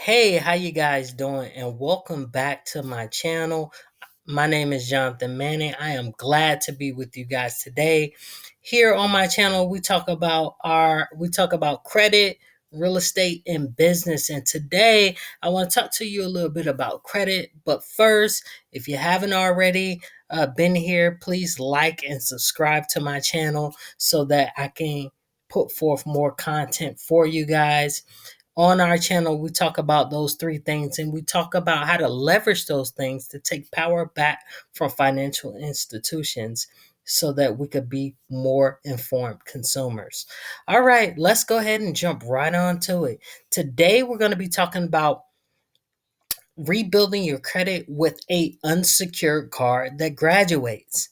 Hey, how you guys doing? And welcome back to my channel. My name is Jonathan Manning. I am glad to be with you guys today. Here on my channel, we talk about credit, real estate, and business. And today, I want to talk to you a little bit about credit. But first, if you haven't already been here, please like and subscribe to my channel so that I can put forth more content for you guys. On our channel, we talk about those three things and we talk about how to leverage those things to take power back from financial institutions so that we could be more informed consumers. All right, let's go ahead and jump right on to it. Today, we're going to be talking about rebuilding your credit with a unsecured card that graduates.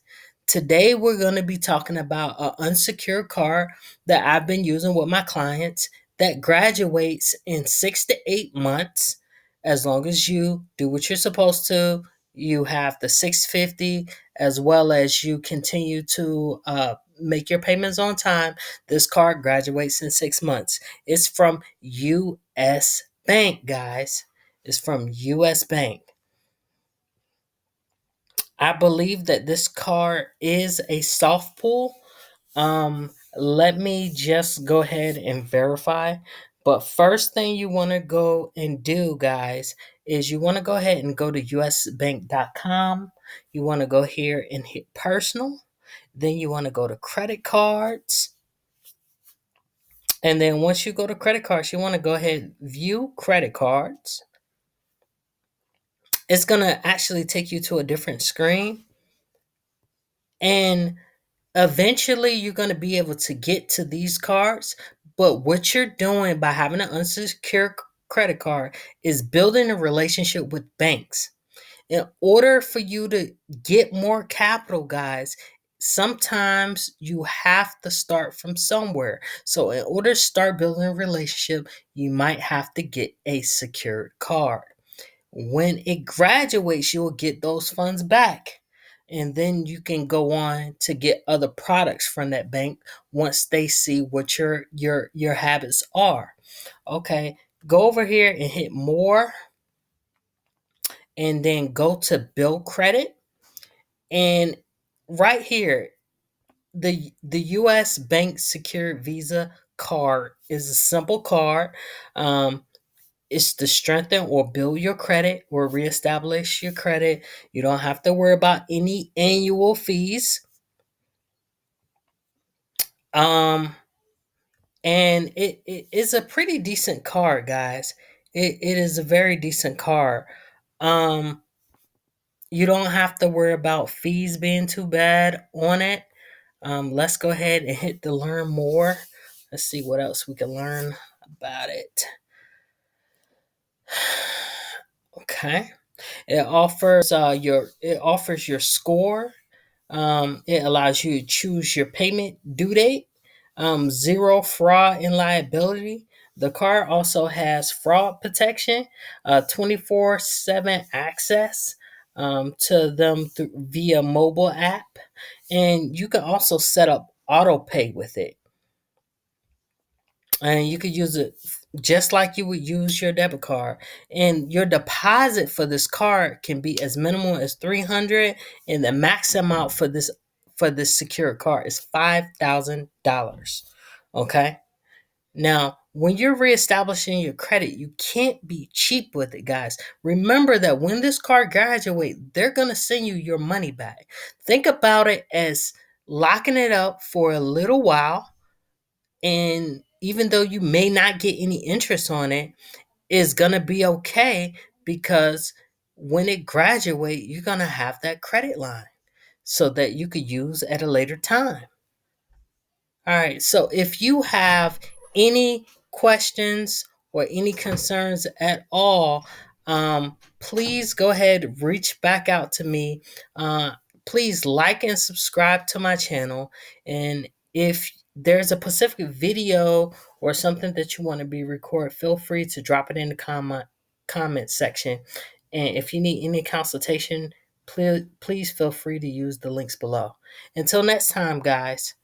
Today we're going to be talking about an unsecured card that I've been using with my clients that graduates in 6 to 8 months as long as you do what you're supposed to. You have the 650 as well as you continue to make your payments on time. This card graduates in 6 months. It's from US Bank, guys. Is from US Bank. I believe that this card is a soft pull. Let me just go ahead and verify. But first thing you want to go and do, guys, is you want to go ahead and go to usbank.com. You want to go here and hit personal. Then you want to go to credit cards. And then once you go to credit cards, you want to go ahead and view credit cards. It's going to actually take you to a different screen. And eventually you're going to be able to get to these cards. But what you're doing by having an unsecured credit card is building a relationship with banks. In order for you to get more capital, guys, sometimes you have to start from somewhere. So in order to start building a relationship, you might have to get a secured card. When it graduates, you'll get those funds back. And then you can go on to get other products from that bank once they see what your habits are. Okay, go over here and hit more and then go to bill credit. And right here, the US Bank Secured Visa card is a simple card. It's to strengthen or build your credit or reestablish your credit. You don't have to worry about any annual fees. Um, and it is a pretty decent card, guys. It is a very decent card. Um, you don't have to worry about fees being too bad on it. Let's go ahead and hit the learn more. Let's see what else we can learn about it. Okay. It offers your score. It allows you to choose your payment due date. Zero fraud and liability. The card also has fraud protection, 24/7 access to them via mobile app, and you can also set up auto pay with it. And you could use it just like you would use your debit card. And your deposit for this card can be as minimal as 300, and the max amount for this secure card is $5,000. Okay? Now, when you're reestablishing your credit, you can't be cheap with it, guys. Remember that when this card graduates, they're going to send you your money back. Think about it as locking it up for a little while, and even though you may not get any interest on it, it's gonna be okay because when it graduate, you're gonna have that credit line so that you could use at a later time. All right, so if you have any questions or any concerns at all, please go ahead, reach back out to me. Please like and subscribe to my channel. And if there's a specific video or something that you want to be recorded, feel free to drop it in the comment section. And if you need any consultation, please feel free to use the links below. Until next time, guys.